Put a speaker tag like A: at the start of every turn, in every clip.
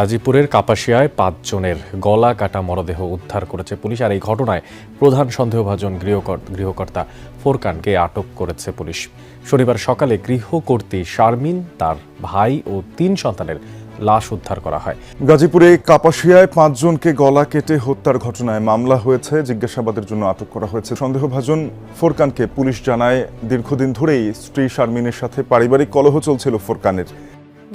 A: গাজীপুরের কাপাসিয়ায় ৫ জনের গলা কাটা মরদেহ উদ্ধার করেছে পুলিশ। আর এই ঘটনায় প্রধান সন্দেহভাজন গৃহকর্তা ফোরকানকে আটক করেছে পুলিশ। শনিবার সকালে গৃহকর্ত্রী শারমিন, তার ভাই ও ৩ সন্তানের লাশ উদ্ধার করা হয়।
B: গাজীপুরে কাপাসিয়ায় ৫ জনকে গলা কেটে হত্যার ঘটনায় মামলা হয়েছে। জিজ্ঞাসাবাদের জন্য আটক করা হয়েছে সন্দেহভাজন ফোরকানকে। পুলিশ জানায়, দীর্ঘদিন ধরেই স্ত্রী শারমিনের সাথে পারিবারিক কলহ চলছিল ফোরকানের।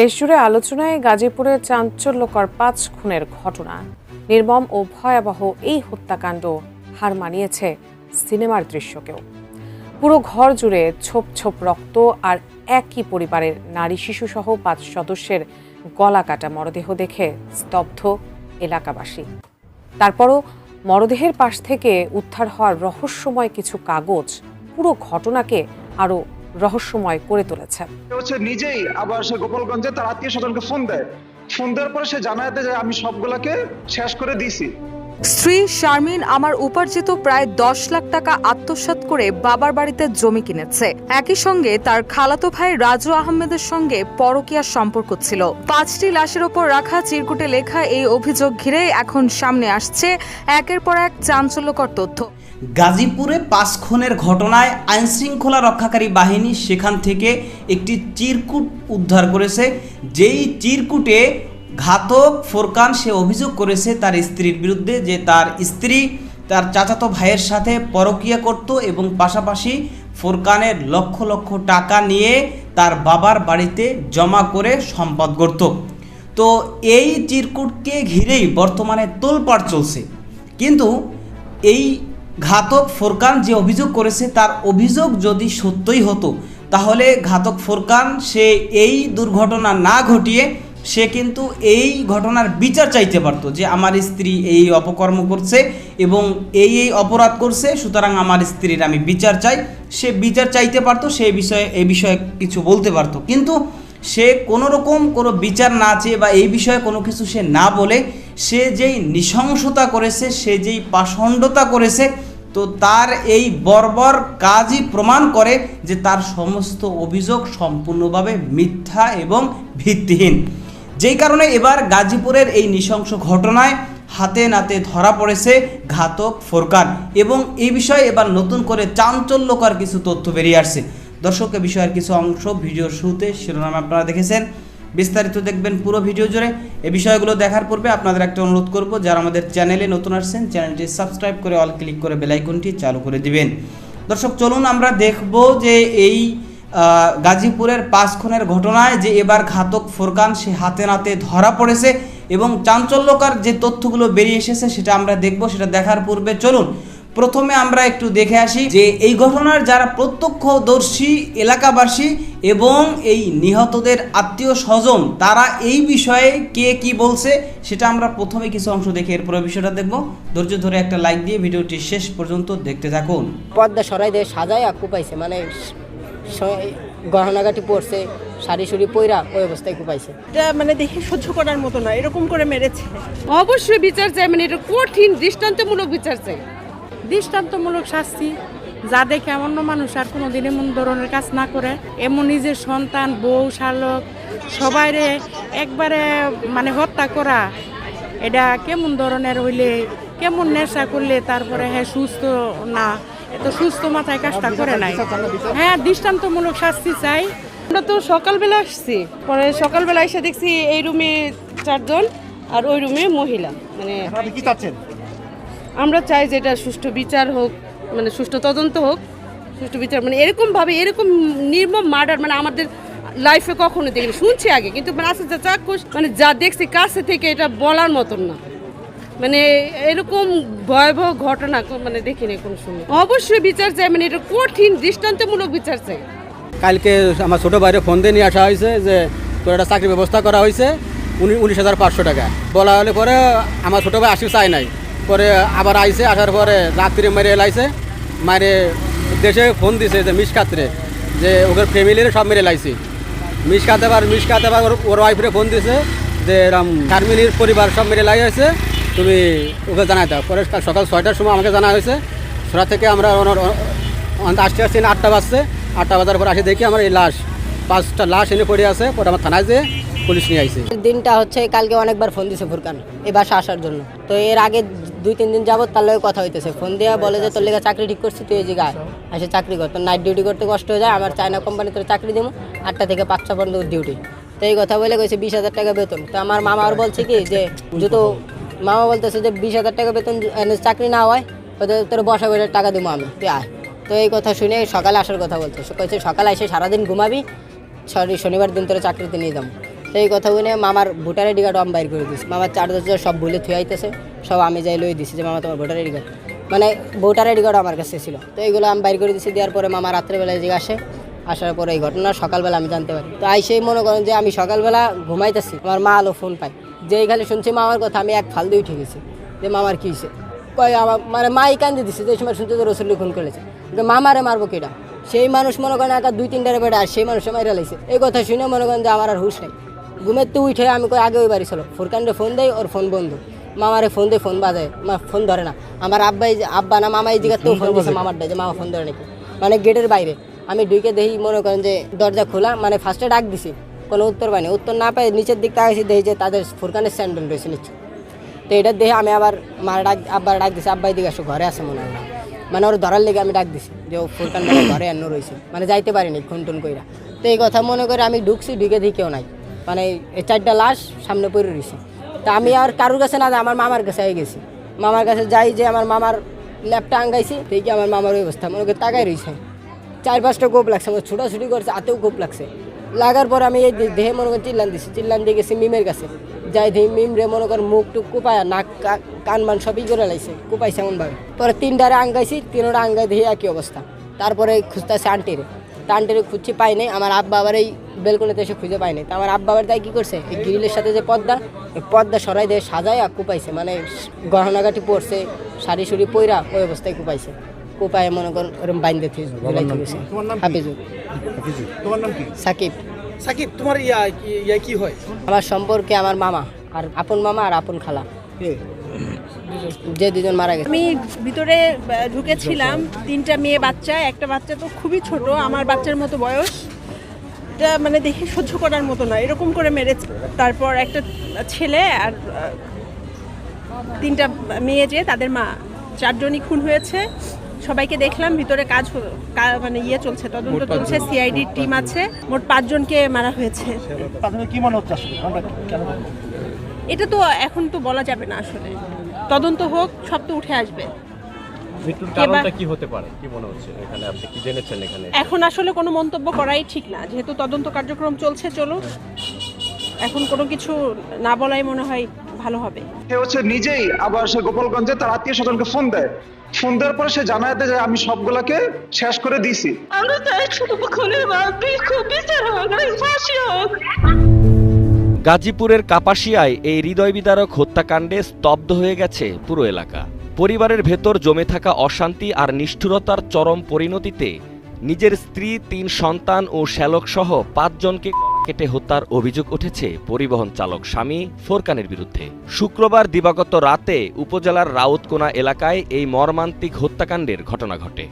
C: দেশজুড়ে আলোচনায় গাজীপুরে চাঞ্চল্যকর ৫ খুনের ঘটনা। নির্মম ও ভয়াবহ এই হত্যাকাণ্ড হার মানিয়েছে সিনেমার দৃশ্যকেও। পুরো ঘর জুড়ে ছোপ ছোপ রক্ত, আর একই পরিবারের নারী শিশুসহ ৫ সদস্যের গলা কাটা মরদেহ দেখে স্তব্ধ এলাকাবাসী। তারপরও মরদেহের পাশ থেকে উদ্ধার হওয়ার রহস্যময় কিছু কাগজ পুরো ঘটনাকে আরো রহস্যময় করে তুলেছে।
D: নিজেই আবার সে গোপালগঞ্জে তার আত্মীয় স্বজনকে ফোন দেওয়ার পরে সে জানায় যে আমি সবগুলাকে শেষ করে দিয়েছি।
E: স্ত্রী শারমিন আমার উপার্জিত প্রায় ১০ লাখ টাকা আত্মসাৎ করে বাবার বাড়িতে জমি কিনেছে। একই সঙ্গে তার খালাতো ভাই রাজু আহমেদের সঙ্গে পরকীয়ার সম্পর্ক ছিল। ৫টি লাশের ওপর রাখা চিরকুটে লেখা এই অভিযোগ ঘিরে এখন সামনে আসছে একের পর এক চাঞ্চল্যকর তথ্য।
F: গাজীপুরে ৫ খুনের ঘটনায় আইনশৃঙ্খলা রক্ষাকারী বাহিনী সেখান থেকে একটি চিরকুট উদ্ধার করেছে। যেই চিরকুটে ঘাতক ফোরকান সে অভিযোগ করেছে তার স্ত্রীর বিরুদ্ধে যে তার স্ত্রী তার চাচাতো ভাইয়ের সাথে পরকীয়া করত এবং পাশাপাশি ফোরকানের লক্ষ লক্ষ টাকা নিয়ে তার বাবার বাড়িতে জমা করে সম্পদ গড়ত। তো এই চিরকুটকে ঘিরেই বর্তমানে তোলপাড় চলছে। কিন্তু এই ঘাতক ফোরকান যে অভিযোগ করেছে তার অভিযোগ যদি সত্যই হতো, তাহলে ঘাতক ফোরকান সে এই দুর্ঘটনা না ঘটিয়ে সে কিন্তু এই ঘটনার বিচার চাইতে পারতো যে আমার স্ত্রী এই অপকর্ম করছে এবং এই অপরাধ করছে, সুতরাং আমার স্ত্রীর আমি বিচার চাই। সে বিচার চাইতে পারতো, এই বিষয়ে কিছু বলতে পারতো। কিন্তু সে কোনো রকম কোনো বিচার না চেয়ে বা এই বিষয়ে কোনো কিছু সে না বলে সে যেই নৃশংসতা করেছে, সে যেই পাষণ্ডতা করেছে, তো তার এই বর্বর কাজই প্রমাণ করে যে তার সমস্ত অভিযোগ সম্পূর্ণভাবে মিথ্যা এবং ভিত্তিহীন। যেই কারণে এবার গাজীপুরের এই নৃশংস ঘটনায় হাতে নাতে ধরা পড়েছে ঘাতক ফোরকান এবং এই বিষয়ে এবার নতুন করে চাঞ্চল্যকর কিছু তথ্য বেরিয়ে আসছে। দর্শক, এ বিষয়ের কিছু অংশ ভিডিওর শুরুতে শিরোনাম আপনারা দেখেছেন, বিস্তারিত দেখবেন পুরো ভিডিও জুড়ে। এই বিষয়গুলো দেখার পূর্বে আপনাদের একটা অনুরোধ করব, যারা আমাদের চ্যানেলে নতুন আসছেন চ্যানেলটি সাবস্ক্রাইব করে অল ক্লিক করে বেল আইকনটি চালু করে দিবেন। দর্শক, চলুন আমরা দেখব যে এই গাজীপুরের ৫ খুনের ঘটনায় যে এবার ঘাতক ফোরকান সে হাতে নাতে ধরা পড়েছে এবং চাঞ্চল্যকর যে তথ্যগুলো বেরিয়ে এসেছে সেটা আমরা দেখব। সেটা দেখার পূর্বে চলুন প্রথমে আমরা একটু দেখে আসি যে এই ঘটনার যারা প্রত্যক্ষদর্শী এলাকাবাসী এবং এই নিহতদের আত্মীয় স্বজন তারা এই বিষয়ে কে কি বলছে সেটা আমরা প্রথমে কিছু অংশ দেখে এরপরে বিষয়টা দেখব। ধৈর্য ধরে একটা লাইক দিয়ে ভিডিওটি শেষ পর্যন্ত দেখতে থাকুন।
G: পর্দা সরাই দিয়ে সাজায় কুপাইছে, মানে গহনাগাটি পড়ছে, শাড়ি শুড়ি পইরা ওই অবস্থায় কুপাইছে।
H: এটা মানে দেখে সহ্য করার মতো না, এরকম করে মেরেছে।
C: অবশ্যই বিচার চাই, মানে এটা কঠিন দৃষ্টান্তমূলক বিচার চাই,
H: দৃষ্টান্তমূলক শাস্তি। যা দেখে অন্য মানুষ আর কোনোদিন এমন ধরনের কাজ না করে। এমন নিজের সন্তান, বউ, শালক সবাইরে একবারে মানে হত্যা করা, এটা কেমন ধরনের হইলে, কেমন নেশা করলে তারপরে হ্যাঁ সুস্থ না, এত সুস্থ মাথায় কাজটা করে নাই। হ্যাঁ, দৃষ্টান্তমূলক শাস্তি চাই।
C: আমরা তো সকালবেলা আসছি, পরে সকালবেলা এসে দেখছি এই রুমে 4 জন আর ওই রুমে মহিলা। মানে
D: কি চাচ্ছেন?
C: আমরা চাই যে এটা সুষ্ঠু বিচার হোক, মানে সুষ্ঠু তদন্ত হোক, সুষ্ঠু বিচার। মানে এরকম নির্মম মার্ডার মানে আমাদের লাইফে কখনো দেখিনি। শুনছি আগে, কিন্তু মানে আস্তে আস্তে চাক্ষুষ মানে যা দেখছি কাছে থেকে এটা বলার মতন না। মানে এরকম ভয়াবহ ঘটনা মানে দেখিনি কোনো সময়। অবশ্যই বিচার চাই, মানে এটা কঠিন দৃষ্টান্তমূলক বিচার চাই।
I: কালকে আমার ছোটো ভাইয়ের ফোন দিয়ে নিয়ে আসা হয়েছে যে তোর একটা চাকরির ব্যবস্থা করা হয়েছে 19,500 টাকা বলা হলে পরে আমার ছোটো ভাই আসি চাই নাই। পরে আবার আইসে, আসার পরে রাত্রি মেরে এলাইছে, মারে দেশে ফোন দিছে যে মিসকাতরে যে ওদের ফ্যামিলির সব মেরে লাইছি। মিসকাতে আবার ওর ওয়াইফরে ফোন দিছে যে এরম শারমিনীর পরিবার সব মেরে লাই হয়েছে, তুমি ওকে জানাই দাও। পরে সকাল 6টার সময় আমাকে জানা হয়েছে। ছটা থেকে আমরা আসতে 8টা বাজছে। 8টা বাজার পর আসে দেখি আমার এই লাশ 5টা লাশ এনে পড়ে আছে। পরে আমার থানায় যেয়ে পুলিশ নিয়ে আইছে।
G: দিনটা হচ্ছে কালকে অনেকবার ফোন দিছে ফুরকান এই বাসা আসার জন্য। তো এর আগে 2-3 দিন যাবত তার লগে কথা হইতেছে। ফোন দিয়া বলে যে তোর লেগে চাকরি ঠিক করছি, তুই এই জায়গায় আসে চাকরি কর, তোর নাইট ডিউটি করতে কষ্ট হয়ে যায়, আমার চায়না কোম্পানিতে চাকরি দেবো, 8টা থেকে 5টা পর্যন্ত ডিউটি। তো এই কথা বলে কইছে 20,000 টাকা বেতন। তো আমার মামা আর বলছে কি যে যেহেতু মামা বলতেছে যে 20,000 টাকা বেতন চাকরি না হয় তোর বসা বেড়ে টাকা দেবো আমি, তুই আয়। তো এই কথা শুনে সকালে আসার কথা বলছে, কইছে সকালে এসে সারাদিন ঘুমাবি, শনিবার দিন তোর চাকরিতে নিয়ে যাবো। তো এই কথা শুনে মামার ভোটার আইডি কার্ড আমি বাইর করে দিচ্ছি। মামার চার্জার সব ভুলে থুয়ে আইতেছে, সব আমি যাই লই দিছি যে মামা তোমার ভোটার আইডি কার্ড, মানে ভোটার আইডি কার্ড আমার কাছে ছিল। তো এইগুলো আমি বাইর করে দিচ্ছি। দেওয়ার পরে মামা রাত্রেবেলায় যে আসে, আসার পরে এই ঘটনা সকালবেলা আমি জানতে পারি। তো আইসেই মনে করেন যে আমি সকালবেলা ঘুমাইতেছি, আমার মা আলো ফোন পাই, যে এইখানে শুনছি মামার কথা, আমি এক ফাল দিয়ে উঠে গেছি যে মামার কী হয়েছে। কয় আমার মানে মাই কান্দে দিচ্ছে, যে সময় শুনছে যে রসুল্লি খুন করেছে, মামারে মারবো কেটা, সেই মানুষ মনে করেন একা 2-3টারে বেড়ে আর সেই মানুষে মাইরা লাইছে। এই কথা শুনে মনে করেন যে আমার আর হুশ নাই। ঘুমের তো উঠে আমি কই আগে ওই বাড়ি ছিল, ফুরকানরে ফোন দেয়, ওর ফোন বন্ধ, মামারে ফোন দেয়, ফোন বাজায়, ফোন ধরে না। আমার আব্বা না মামা এই জায়গাতেও ফোন দিয়েছে মামার ডাকে, মামা ফোন ধরে নাকি, মানে গেটের বাইরে। আমি ঢুকে দেখি মনে করেন যে দরজা খোলা, মানে ফার্স্টে ডাক দিছি, কোনো উত্তর পাইনি। উত্তর না পাই নিচের দিক তাকাইছি, দেখি যে তাদের ফুরকানের স্যান্ডেল রয়েছে নিচে। তো এটা দেখে আমি আবার মার আব্বার ডাক দিছি, আব্বাই দিকে আসো, ঘরে আসে মনে হয় না, মানে ওর ধরার লেগে আমি ডাক দিছি যে ও ফুরকান ঘরে এন্ন রয়েছে, মানে যাইতে পারিনি খুন টুন কইরা। তো এই কথা মনে করে আমি ঢুকছি, ঢুকে দেখি কেউ নাই, মানে এই 4টা লাশ সামনে পড়ে রয়েছে। তা আমি আর কারোর কাছে না, আমার মামার কাছে আই গেছি। মামার কাছে যাই, যে আমার মামার ল্যাপটা আঙ্গাইছি, দেখি আমার মামার ওই অবস্থা, মনে করে তাকাই রয়েছে। 4-5টা কোপ লাগছে, আমার ছোটাছুটি করছে, হাতেও কোপ লাগছে। লাগার পর আমি এই দেহে মনে করেন চিল্লান দিছি, চিল্লান দিয়ে গেছি মিমের কাছে, যাই দেখি মিম রে মনে করেন মুখ টুক কুপায়, নাক কান মান সবই করে লাইছে, কুপাইছে এমনভাবে। পরে 3টারে আঙ্গাইছি, 3টা আঙ্গাই দেখি একই অবস্থা। তারপরে খুঁজতেছে আন্টিরে, তা আন্টিরে খুঁজছি পাই নাই। আমার আব্বা আবার এই বেলকনিতে এসে খুঁজে পাই নাই। তা আমার আব্বা আবার তাই কী করছে, এই গ্রিলের সাথে যে পর্দা, এই পর্দা সরাই দিয়ে সাজায় আর কুপাইছে, মানে গহনাগাটি পড়ছে, শাড়ি সুড়ি পইরা ওই অবস্থায় কুপাইছে। কোপায় মনে করেন ওরকম বাইন্দে হাফিজুর।
J: তোমার নাম কি?
G: সাকিব।
J: সাকিব, তোমার কি হয়?
G: আমার সম্পর্কে আমার মামা আর আপন মামা আর আপন খালা, যে 2জন মারা গেছে।
H: আমি ভিতরে ঢুকেছিলাম, 3টা মেয়ে বাচ্চা, একটা বাচ্চা তো খুবই ছোট, আমার বাচ্চার মতো বয়স, এটা মানে দেখে সহ্য করার মতো না, এরকম করে মেরেছে। তারপর একটা ছেলে আর 3টা মেয়ে, যে তাদের মা, 4জনই খুন হয়েছে। সবাইকে দেখলাম ভিতরে মানে চলছে, তদন্ত চলছে, সিআইডি টিম আছে, মোট 5জনকে মারা হয়েছে।
J: কি মনে হচ্ছে আসলে
H: এটা তো এখন তো বলা যাবে না, আসলে তদন্ত হোক, সব তো উঠে আসবে।
K: মৃত্যুর কারণটা কি হতে পারে, কি মনে হচ্ছে এখানে, আপনি কি জেনেছেন এখানে?
H: এখন আসলে কোনো মন্তব্য করাই ঠিক না, যেহেতু তদন্ত কার্যক্রম চলছে, চলুক, এখন কোনো কিছু না বলাই মনে হয় ভালো হবে।
D: সে হচ্ছে নিজেই আবার সে গোপালগঞ্জে তার আত্মীয় স্বজনকে ফোন দেয়, ফোন দেওয়ার পরে সে জানায় যে আমি সবগুলাকে শেষ করে দিছি।
L: গাজীপুরের কাপাসিয়ায় এই হৃদয় বিদারক হত্যাকাণ্ডে স্তব্ধ হয়ে গেছে পুরো এলাকা। পরিবারের ভেতর জমে থাকা অশান্তি আর নিষ্ঠুরতার চরম পরিণতিতে নিজের স্ত্রী, 3 সন্তান ও শ্যালক সহ 5 জনকে কেটে হত্যার অভিযোগ উঠেছে পরিবহন চালক স্বামী ফোরকানের বিরুদ্ধে। শুক্রবার দিবাগত রাতে উপজেলার রাউতকোনা এলাকায় এই মর্মান্তিক হত্যাকাণ্ডের ঘটনা ঘটে।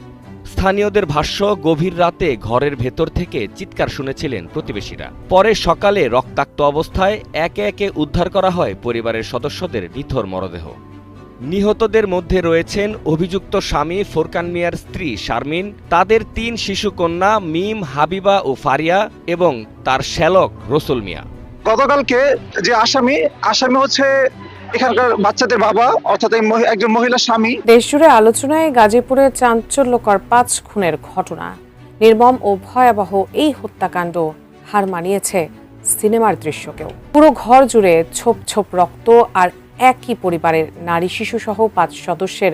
L: স্থানীয়দের ভাষ্য, গভীর রাতে ঘরের ভেতর থেকে চিৎকার শুনেছিলেন প্রতিবেশীরা। পরে সকালে রক্তাক্ত অবস্থায় একে একে উদ্ধার করা হয় পরিবারের সদস্যদের নিথর মরদেহ। নিহতদের মধ্যে রয়েছেন অভিযুক্ত স্বামী ফোরকান মিয়ার স্ত্রী শারমিন, তাদের 3 শিশু কন্যা মিম, হাবিবা ও ফারিয়া এবং তার শ্যালক রসুল মিয়া।
D: গতকালকে যে আসামি হচ্ছে এখানকার বাচ্চাদের বাবা, অর্থাৎ একজন মহিলা স্বামী।
C: দেশজুড়ে আলোচনায় গাজীপুরে চাঞ্চল্যকর 5 খুনের ঘটনা। নির্মম ও ভয়াবহ এই হত্যাকাণ্ড হার মানিয়েছে সিনেমার দৃশ্যকেও। পুরো ঘর জুড়ে ছোপ ছোপ রক্ত আর একই পরিবারের নারী শিশু সহ 5 সদস্যের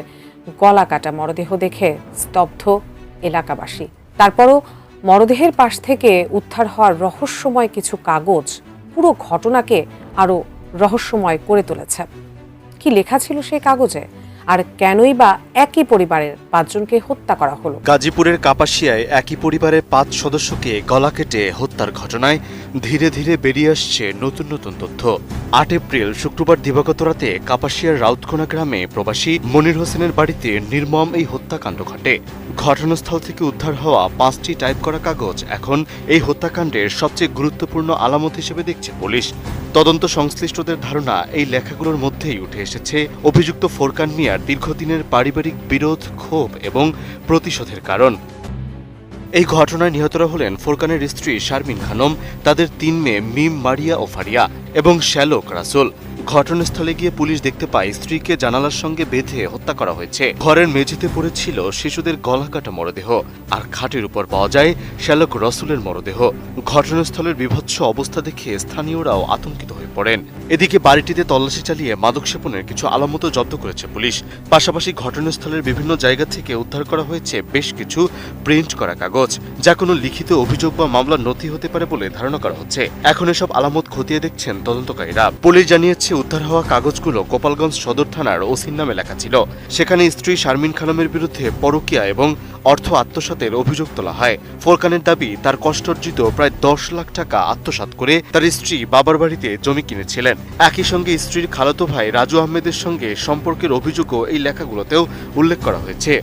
C: গলা কাটা মরদেহ দেখে স্তব্ধ এলাকাবাসী। তারপরও মরদেহের পাশ থেকে উদ্ধার হওয়ার রহস্যময় কিছু কাগজ পুরো ঘটনাকে আরও রহস্যময় করে তুলেছে। কি লেখা ছিল সেই কাগজে? আর কেনই বা একই পরিবারের 5 জনকে হত্যা করা হলো?
M: গাজীপুরের কাপাসিয়ায় একই পরিবারের 5 সদস্যকে গলা কেটে হত্যার ঘটনায় ধীরে ধীরে বেরিয়ে আসছে নতুন নতুন তথ্য। 8 এপ্রিল শুক্রবার দিবাগত রাতে কাপাসিয়ার রাউতকোনা গ্রামে প্রবাসী মনির হোসেনের বাড়িতে নির্মম এই হত্যাকাণ্ড ঘটে। ঘটনাস্থল থেকে উদ্ধার হওয়া 5টি টাইপ করা কাগজ এখন এই হত্যাকাণ্ডের সবচেয়ে গুরুত্বপূর্ণ আলামত হিসেবে দেখছে পুলিশ। তদন্ত সংশ্লিষ্টদের ধারণা, এই লেখাগুলোর মধ্যেই উঠে এসেছে অভিযুক্ত ফোরকান মিয়ার দীর্ঘদিনের পারিবারিক বিরোধ, ক্ষোভ এবং প্রতিশোধের কারণ। এই ঘটনায় নিহতরা হলেন ফোরকানের স্ত্রী শারমিন খানম, তাদের 3 মেয়ে মিম, মারিয়া ও ফারিয়া এবং শ্যালক রাসুল। ঘটনাস্থলে গিয়ে পুলিশ দেখতে পায় স্ত্রীকে জানালার সঙ্গে বেঁধে হত্যা করা হয়েছে। ঘরের মেঝেতে পড়েছিল শিশুদের গলা কাটা মরদেহ, আর খাটের উপর পাওয়া যায় শ্যালক রসুলের মরদেহ। ঘটনাস্থলের বিভৎস অবস্থা দেখে স্থানীয়রাও আতঙ্কিত হয়ে পড়েন। এদিকে বাড়িটিতে তল্লাশি চালিয়ে মাদক সেবনের কিছু আলামতও জব্দ করেছে পুলিশ। পাশাপাশি ঘটনাস্থলের বিভিন্ন জায়গা থেকে উদ্ধার করা হয়েছে বেশ কিছু প্রিন্ট করা কাগজ, যা কোনো লিখিত অভিযোগ বা মামলার নথি হতে পারে বলে ধারণা করা হচ্ছে। এখন এসব আলামত খতিয়ে দেখছেন তদন্তকারীরা। পুলিশ জানিয়েছে উদ্ধার হওয়া কাগজগুলো গোপালগঞ্জ সদর থানার ওসির নামে লেখা ছিল। সেখানে স্ত্রী শারমিন খানমের বিরুদ্ধে পরকীয়া এবং অর্থ আত্মসাতের অভিযোগ তোলা হয়। ফোরকানের দাবি, তার কষ্টার্জিত প্রায় 10 লাখ টাকা আত্মসাৎ করে তার স্ত্রী বাবার বাড়িতে জমি কিনেছিলেন। একই সঙ্গে স্ত্রীর খালাতো ভাই রাজু আহমেদের সঙ্গে সম্পর্কের অভিযোগও এই লেখাগুলোতেও উল্লেখ করা হয়েছে।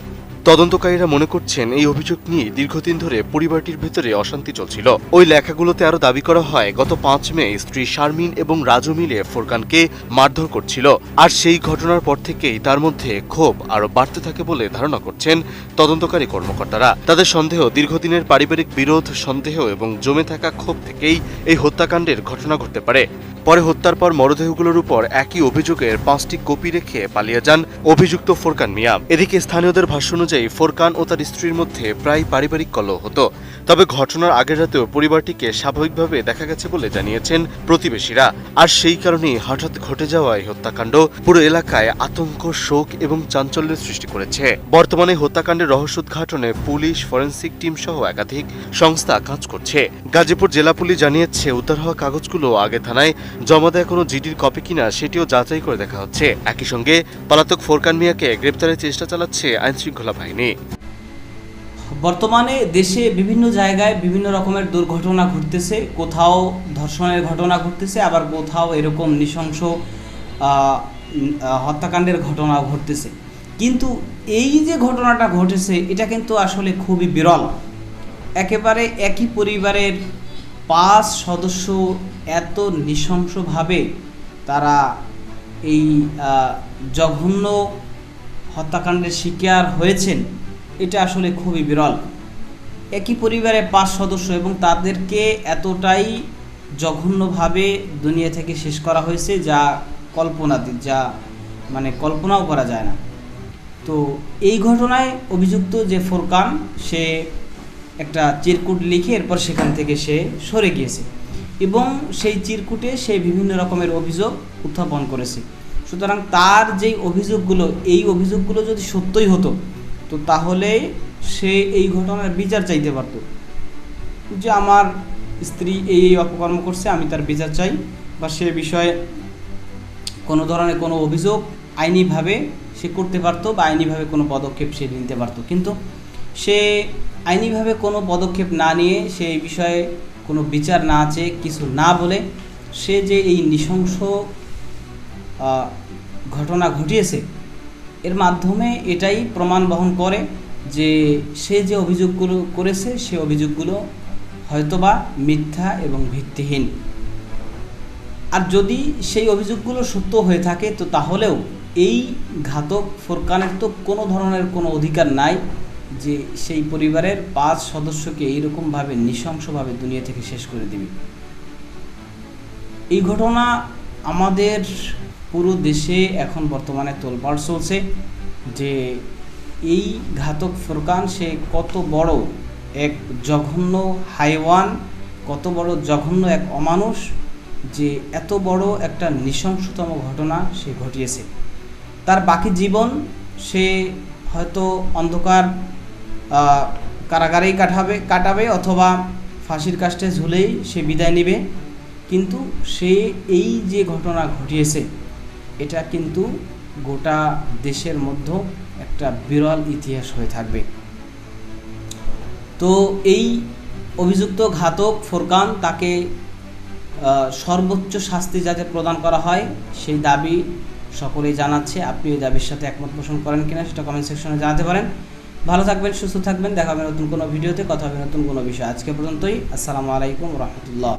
M: তদন্তকারীরা মনে করছেন এই অভিযোগ নিয়ে দীর্ঘদিন ধরে পরিবারটির ভেতরে অশান্তি চলছিল। ওই লেখাগুলোতে আরো দাবি করা হয়, গত 5 মে স্ত্রী শারমিন এবং রাজু মিলে ফোরকানকে মারধর করছিল, আর সেই ঘটনার পর থেকেই তার মধ্যে ক্ষোভ আরো বাড়তে থাকে বলে ধারণা করছেন তদন্তকারী কর্মকর্তারা। তাদের সন্দেহ, দীর্ঘদিনের পারিবারিক বিরোধ, সন্দেহ এবং জমে থাকা ক্ষোভ থেকেই এই হত্যাকাণ্ডের ঘটনা ঘটতে পারে। পরে হত্যার পর মরদেহগুলোর উপর একই অভিযোগের 5টি কপি রেখে পালিয়ে যান অভিযুক্ত ফোরকান মিয়া। এদিকে স্থানীয়দের ভাষ্য অনুযায়ী ফোরকান ও তার স্ত্রীর মধ্যে প্রায় পারিবারিক কলহ হতো। তবে ঘটনার আগের রাতেও পরিবারটিকে স্বাভাবিকভাবে দেখা গেছে বলে জানিয়েছেন প্রতিবেশীরা। আর সেই কারণেই হঠাৎ ঘটে যাওয়া এই হত্যাকাণ্ড পুরো এলাকায় আতঙ্ক, শোক এবং চাঞ্চল্যের সৃষ্টি করেছে। বর্তমানে হত্যাকাণ্ডের রহস্য উদ্ঘাটনে পুলিশ, ফরেনসিক টিম সহ একাধিক সংস্থা কাজ করছে। গাজীপুর জেলা পুলিশ জানিয়েছে, উদ্ধার হওয়া কাগজগুলো আগে থানায় জমা দেওয়া কোনো জিডির কপি কিনা সেটিও যাচাই করে দেখা হচ্ছে। একই সঙ্গে পলাতক ফোরকান মিয়াকে গ্রেপ্তারের চেষ্টা চালাচ্ছে আইনশৃঙ্খলা বাহিনী।
F: বর্তমানে দেশে বিভিন্ন জায়গায় বিভিন্ন রকমের দুর্ঘটনা ঘটতেছে। কোথাও ধর্ষণের ঘটনা ঘটতেছে, আবার কোথাও এরকম নৃশংস হত্যাকাণ্ডের ঘটনা ঘটতেছে। কিন্তু এই যে ঘটনাটা ঘটেছে, এটা কিন্তু আসলে খুবই বিরল। একেবারে একই পরিবারের 5 সদস্য এত নৃশংসভাবে তারা এই জঘন্য হত্যাকাণ্ডের শিকার হয়েছেন, এটা আসলে খুবই বিরল। একই পরিবারে 5 সদস্য এবং তাদেরকে এতটাই জঘন্যভাবে দুনিয়া থেকে শেষ করা হয়েছে, যা কল্পনাতীত, যা মানে কল্পনাও করা যায় না। তো এই ঘটনায় অভিযুক্ত যে ফোরকান, সে একটা চিরকুট লিখে এরপর সেখান থেকে সে সরে গিয়েছে এবং সেই চিরকুটে সে বিভিন্ন রকমের অভিযোগ উত্থাপন করেছে। সুতরাং তার যেই অভিযোগগুলো, এই অভিযোগগুলো যদি সত্যই হতো, তো তাহলে সে এই ঘটনার বিচার চাইতে পারত, যে আমার স্ত্রী এই অপকর্ম করছে, আমি তার বিচার চাই, বা সে বিষয়ে কোনো ধরনের কোনো অভিযোগ আইনিভাবে সে করতে পারতো বা আইনিভাবে কোনো পদক্ষেপ সে নিতে পারত। কিন্তু সে আইনিভাবে কোনো পদক্ষেপ না নিয়ে, সে এই বিষয়ে কোনো বিচার না চেয়ে, কিছু না বলে সে যে এই নৃশংস ঘটনা ঘটিয়েছে, এর মাধ্যমে এটাই প্রমাণ বহন করে যে সে যে অভিযোগগুলো করেছে, সে অভিযোগগুলো হয়তোবা মিথ্যা এবং ভিত্তিহীন। আর যদি সেই অভিযোগগুলো সত্য হয়ে থাকে, তো তাহলেও এই ঘাতক ফোরকানের তো কোনো ধরনের কোনো অধিকার নাই যে সেই পরিবারের 5 সদস্যকে এইরকমভাবে নৃশংসভাবে দুনিয়া থেকে শেষ করে দিবে। এই ঘটনা আমাদের পুরো দেশে এখন বর্তমানে তোলপাড় চলছে যে এই ঘাতক ফোরকান সে কত বড় এক জঘন্য হাইওয়ান, কত বড় জঘন্য এক অমানুষ, যে এত বড় একটা নৃশংসতম ঘটনা সে ঘটিয়েছে। তার বাকি জীবন সে হয়তো অন্ধকার কারাগারেই কাটাবে অথবা ফাঁসির কাষ্টে ঝুলেই সে বিদায় নেবে। কিন্তু সে এই যে ঘটনা ঘটিয়েছে, এটা কিন্তু গোটা দেশের মধ্যে একটা বিরল ইতিহাস হয়ে থাকবে। তো এই অভিযুক্ত ঘাতক ফোরকান, তাকে সর্বোচ্চ শাস্তি যাতে প্রদান করা হয় সেই দাবি সকলেই জানাচ্ছে। আপনি এই দাবির সাথে একমত পোষণ করেন কিনা সেটা কমেন্ট সেকশনে জানাতে পারেন। ভালো থাকবেন, সুস্থ থাকবেন, দেখা হবে নতুন কোনো ভিডিওতে, কথা হবে নতুন কোনো বিষয়। আজকে পর্যন্তই। আসসালামু আলাইকুম রহমতুল্লাহ।